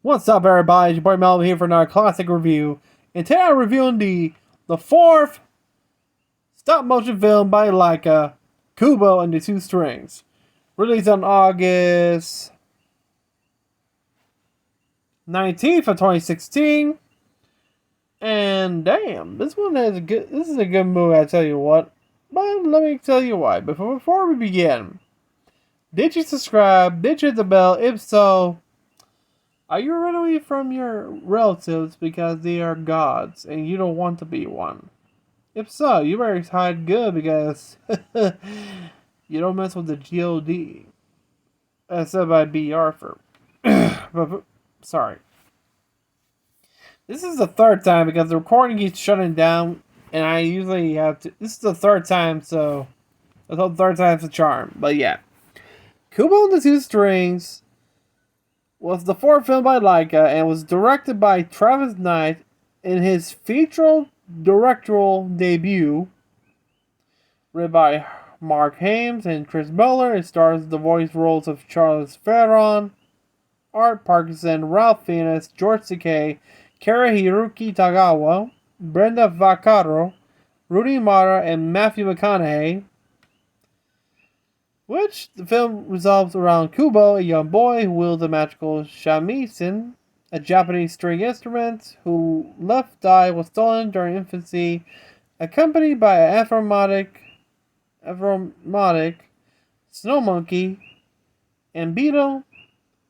What's up, everybody? It's your boy Melvin here for another classic review. And today I'm reviewing the fourth stop motion film by Laika, Kubo and the Two Strings. Released on August 19th of 2016. And damn, this is a good movie, I tell you what. But let me tell you why. Before we begin, did you subscribe? Did you hit the bell? If so, are you running away from your relatives because they are gods and you don't want to be one? If so, you better hide good because you don't mess with the GOD. As said by B. Arthur. Sorry. This is the third time because the recording keeps shutting down and I usually have to. This is the third time, so I thought the third time's a charm. But yeah. Kubo and the Two Strings was the fourth film by Laika and was directed by Travis Knight in his feature directorial debut. Written by Mark Hames and Chris Miller. It stars the voice roles of Charles Theron, Art Parkinson, Ralph Fiennes, George Takei, Kara Hiroki Tagawa, Brenda Vaccaro, Rudy Mara, and Matthew McConaughey. Which the film revolves around Kubo, a young boy who wields a magical shamisen, a Japanese string instrument, whose left eye was stolen during infancy, accompanied by an Avromatic snow monkey, and Beetle.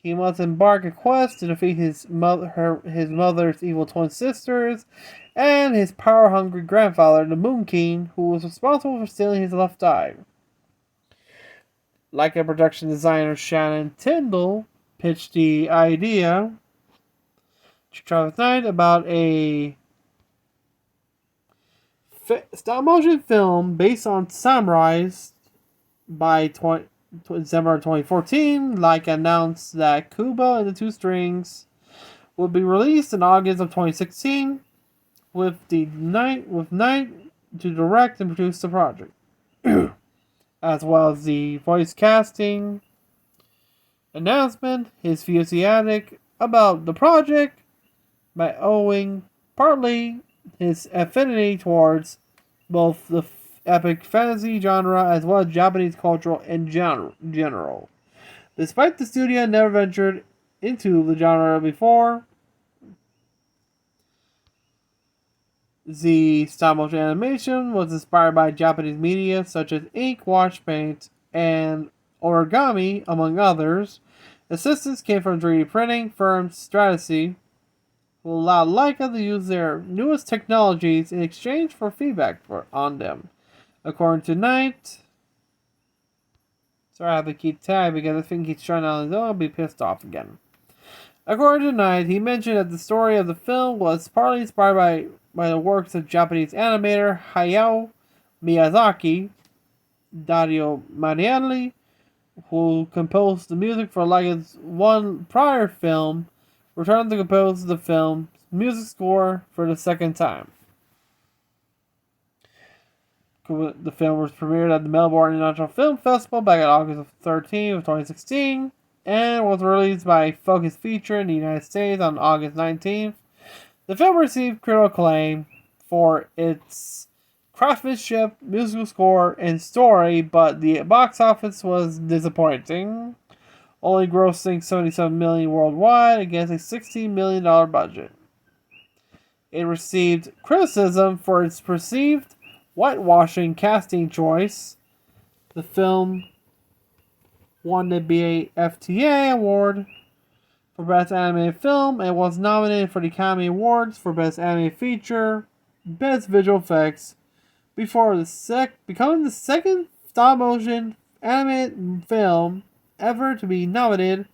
He must embark a quest to defeat his mother's evil twin sisters, and his power-hungry grandfather, the Moon King, who was responsible for stealing his left eye. Laika production designer Shannon Tyndall pitched the idea to Travis Knight about a stop-motion film based on samurais. By December 2014, Laika announced that Kubo and the Two Strings would be released in August of 2016, with Knight to direct and produce the project. As well as the voice casting announcement, his enthusiastic about the project by owing partly his affinity towards both the epic fantasy genre as well as Japanese culture in general. Despite the studio never ventured into the genre before, the stop-motion animation was inspired by Japanese media such as ink, wash paint, and origami, among others. Assistance came from 3D printing firm Stratasy, who allowed Laika to use their newest technologies in exchange for feedback on them. According to Knight, sorry I have to keep tab because I think he's trying on his own, I'll be pissed off again. According to Knight, he mentioned that the story of the film was partly inspired by the works of Japanese animator Hayao Miyazaki, Dario Marianelli, who composed the music for Laika's one prior film, returned to compose the film's music score for the second time. The film was premiered at the Melbourne International Film Festival back on August 13th of 2016 and was released by Focus Feature in the United States on August 19th. The film received critical acclaim for its craftsmanship, musical score, and story, but the box office was disappointing, only grossing $77 million worldwide against a $16 million budget. It received criticism for its perceived whitewashing casting choice. The film won the BAFTA award for Best Animated Film and was nominated for the Academy Awards for Best Animated Feature, Best Visual Effects, before becoming the second stop-motion animated film ever to be nominated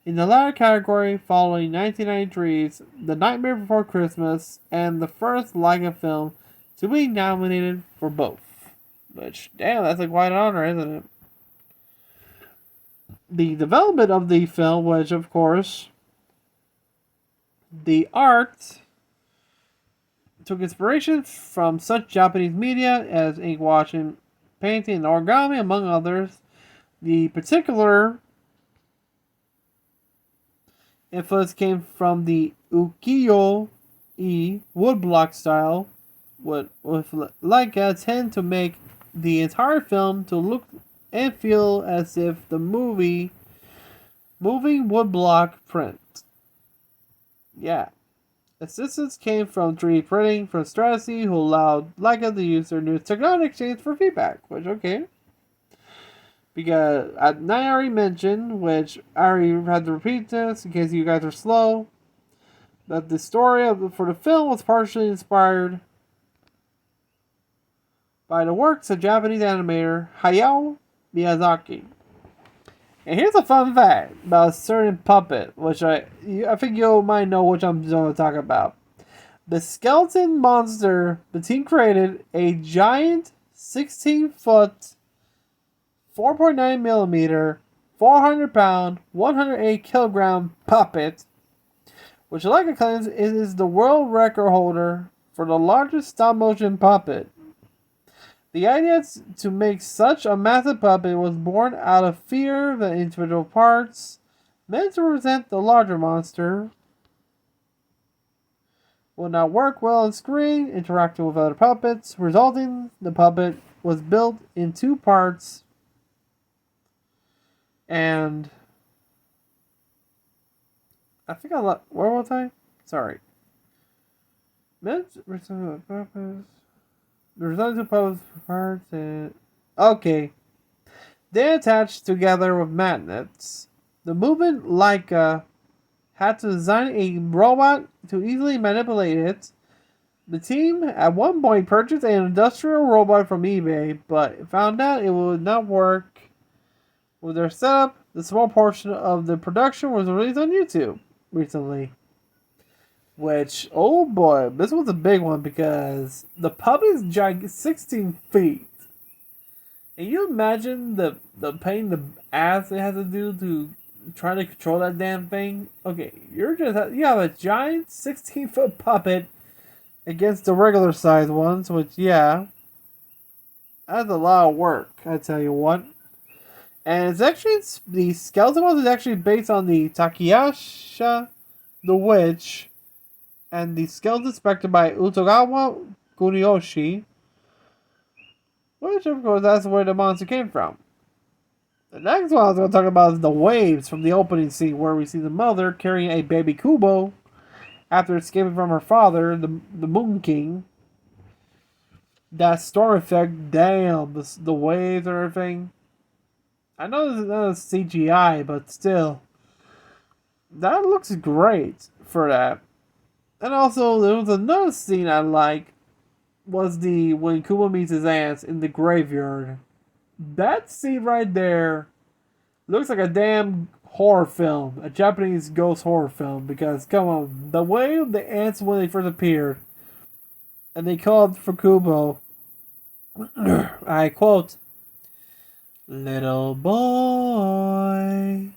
in the latter category, following 1993's The Nightmare Before Christmas and the first Laika film to be nominated for both. Which, damn, that's quite an honor, isn't it? The development of the film, which of course, the art took inspiration from such Japanese media as ink washing, painting, and origami, among others. The particular Influence came from the ukiyo-e woodblock style, with Laika tend to make the entire film to look and feel as if the moving woodblock print. Yeah. Assistance came from 3D printing from Strategy, who allowed Laika to use their new technology exchange for feedback, which, okay. Because I already mentioned, which I already had to repeat this in case you guys are slow, that the story for the film was partially inspired by the works of Japanese animator Hayao Miyazaki. And here's a fun fact about a certain puppet, which I think you might know which I'm going to talk about. The skeleton monster the team created a giant 16-foot, 4.9 millimeter, 400 pound, 108 kilogram puppet, which Laika claims is the world record holder for the largest stop motion puppet. The idea to make such a massive puppet was born out of fear that individual parts, meant to represent the larger monster, would not work well on screen, interacting with other puppets, resulting the puppet was built in 2 parts, and I think where was I? Sorry. Meant to represent the puppets. The resulting puppets parts and okay. They attached together with magnets. The movement Laika had to design a robot to easily manipulate it. The team at one point purchased an industrial robot from eBay, but found out it would not work with their setup. The small portion of the production was released on YouTube recently. Which, oh boy, this was a big one because the puppet's giant, 16 feet. And you imagine the pain the ass it has to do to try to control that damn thing? Okay, you have a giant 16-foot puppet against the regular size ones, which, yeah, that's a lot of work, I tell you what. And the skeleton one is actually based on the Takayasha the Witch and the skeleton inspected by Utagawa Kuniyoshi, which, of course, that's where the monster came from. The next one I was going to talk about is the waves from the opening scene, where we see the mother carrying a baby Kubo after escaping from her father, the Moon King. That storm effect, damn, the waves and everything. I know this is not CGI, but still, that looks great for that. And also, there was another scene I like, was when Kubo meets his aunts in the graveyard. That scene right there looks like a damn horror film, a Japanese ghost horror film, because, come on, the way the ants, when they first appeared, and they called for Kubo, I quote, "Little boy,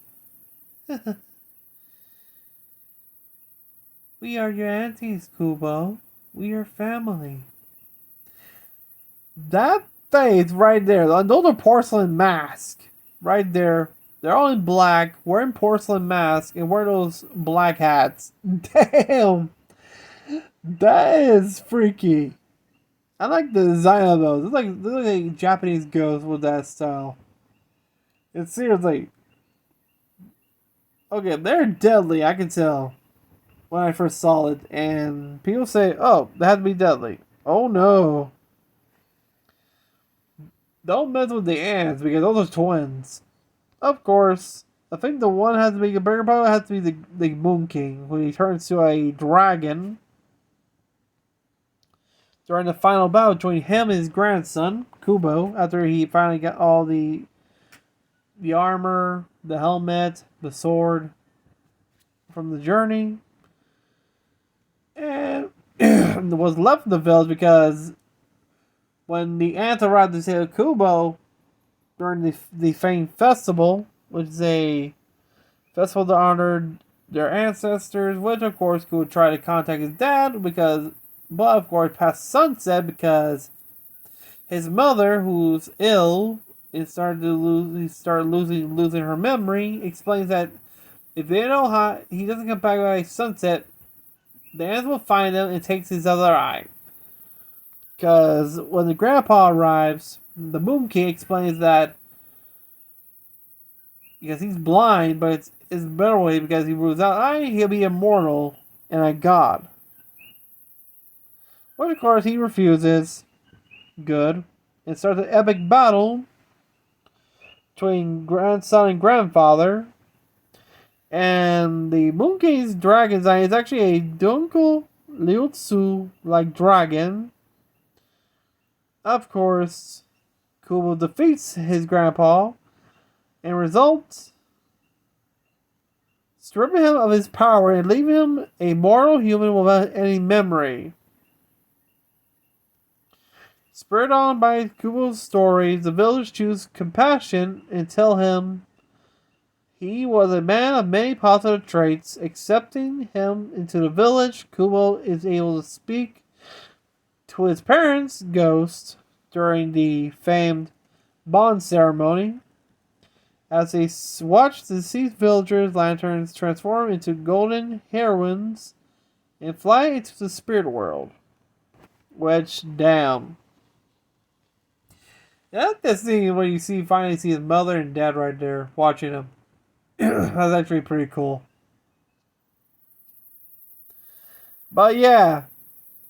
we are your aunties, Kubo. We are family." That face right there, those are porcelain masks. Right there. They're all in black, wearing porcelain masks, and wear those black hats. Damn! That is freaky. I like the design of those. It's like Japanese ghosts with that style. It's seriously. Okay, they're deadly, I can tell. When I first saw it. And people say, oh, they had to be deadly. Oh no. Don't mess with the ants because those are twins. Of course, I think the one has to be a bigger problem. Has to be the Moon King when he turns to a dragon during the final battle between him and his grandson Kubo. After he finally got all the armor, the helmet, the sword from the journey, and was left in the village because when the ants arrived to save Kubo during the famed festival, which is a festival that honored their ancestors, which of course Kubo would try to contact his dad but of course past sunset because his mother, who's ill, started losing her memory, explains that If they know how he doesn't come back by sunset, the ants will find him and takes his other eye. Because when the grandpa arrives, the Moon King explains that because he's blind, but it's better way because he rules out eye, he'll be immortal and a god. But of course he refuses. Good. And starts an epic battle between grandson and grandfather. And the Moon King's dragon's eye is actually a Dunkel Liutsu like dragon. Of course, Kubo defeats his grandpa and results stripping him of his power and leaving him a mortal human without any memory. Spurred on by Kubo's stories, the villagers choose compassion and tell him he was a man of many positive traits. Accepting him into the village, Kubo is able to speak to his parents' ghost during the famed bond ceremony. As they watch the deceased villagers' lanterns transform into golden heroines and fly into the spirit world. Which, damn. I like this scene when you finally see his mother and dad right there watching him. That's actually pretty cool. But yeah,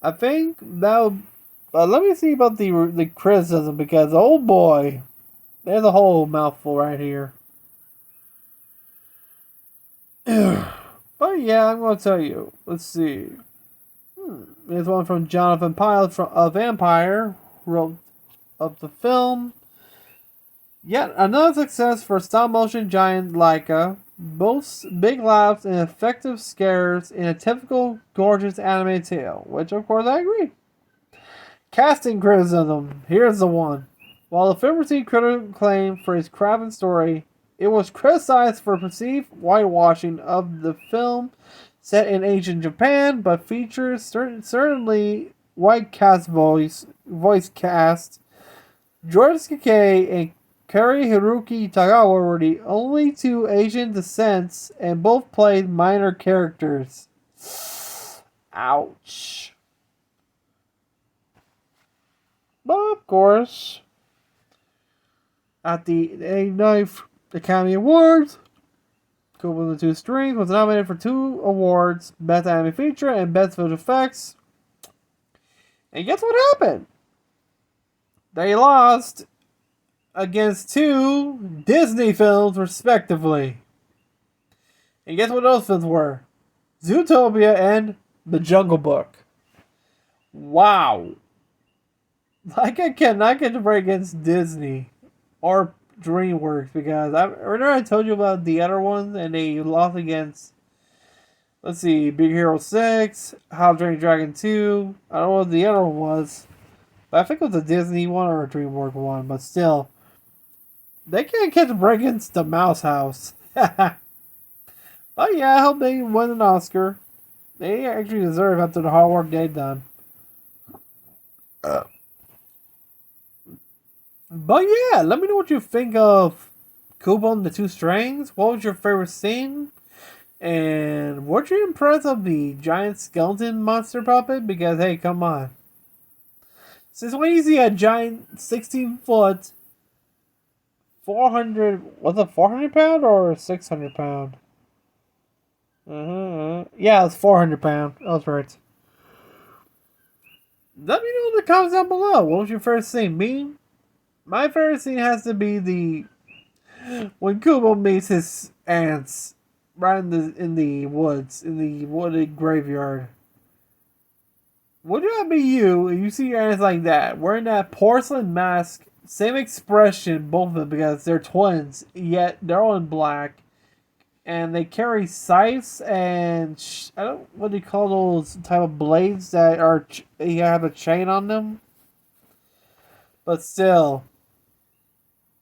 I think that would, let me see about the criticism because oh boy, there's a whole mouthful right here. But yeah, I'm going to tell you. Let's see. There's one from Jonathan Pilot of Empire, wrote of the film. Yet another success for stop-motion giant Laika. Boasts big laughs and effective scares in a typical gorgeous anime tale, which of course I agree. Casting criticism. Here's the one. While the film received critical acclaim for its craft and story, it was criticized for perceived whitewashing of the film set in ancient Japan, but features certainly white cast voice cast. George Takei and Kari Hiroki Tagawa were the only two Asian descents and both played minor characters. Ouch. But of course, at the 89th Academy Awards, Kubo and the Two Strings was nominated for 2 awards, Best Anime Feature and Best Visual Effects. And guess what happened? They lost against 2 Disney films, respectively. And guess what those films were? Zootopia and The Jungle Book. Wow. Like I cannot get to break against Disney or DreamWorks because I told you about the other ones and they lost against, let's see, Big Hero 6, How to Train Your Dragon 2. I don't know what the other one was. But I think it was a Disney one or a DreamWorks one, but still. They can't catch a break against the Mouse House. But yeah, I hope they win an Oscar. They actually deserve after the hard work they've done. But yeah, let me know what you think of Kubo and the Two Strings. What was your favorite scene? And were you impressed of the giant skeleton monster puppet? Because hey, come on. Since when you see a giant 16-foot 400, was it 400 pound or 600 pound? Yeah, it's 400 pound. That was right. Let me know in the comments down below. What was your favorite scene? My favorite scene has to be when Kubo meets his ants right in the woods, in the wooded graveyard. Would that be you if you see your ants like that, wearing that porcelain mask, same expression, both of them, because they're twins, yet they're all in black, and they carry scythes and I don't what do you call those type of blades that are you have a chain on them, but still.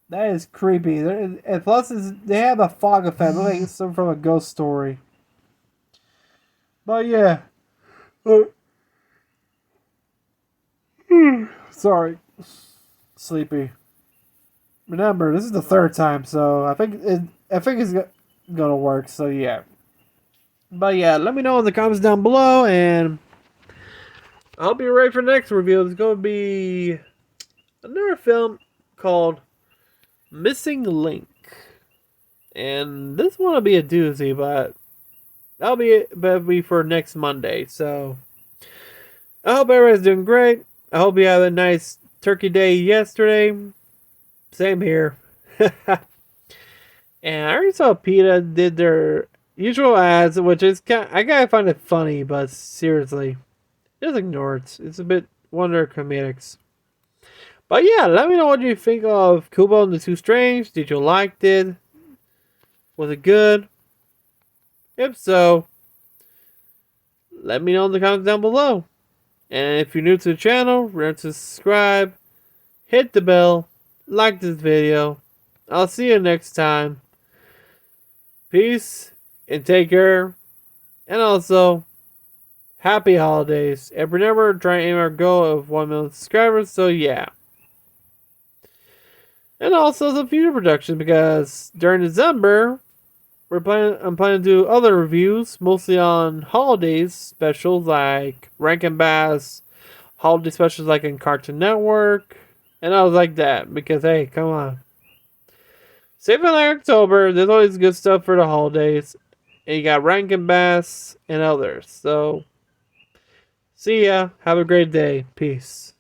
That is creepy. And plus, they have a fog effect. Look like something from a ghost story. But yeah. Sorry. Sleepy. Remember, this is the 3rd time, so I think it's gonna work. So yeah. But yeah, let me know in the comments down below, and I hope you're ready for the next review. It's gonna be another film called Missing Link, and this one will be a doozy, but that'll be for next Monday. So I hope everybody's doing great. I hope you had a nice Turkey Day yesterday. Same here. And I already saw PETA did their usual ads, which is I gotta find it funny, but seriously, just ignore it. It's a bit one of their comedics. But yeah, let me know what you think of Kubo and the Two Strange. Did you like it? Was it good? If so, let me know in the comments down below. And if you're new to the channel, remember to subscribe, hit the bell, like this video. I'll see you next time. Peace and take care. And also, happy holidays. And remember, try and aim our goal of 1 million subscribers. So yeah. And also some future production, because during December, I'm planning to do other reviews, mostly on holidays specials like Rankin Bass, holiday specials like in Cartoon Network, and I was like that because hey, come on. Save it like October. There's always good stuff for the holidays, and you got Rankin Bass and others. So, see ya. Have a great day. Peace.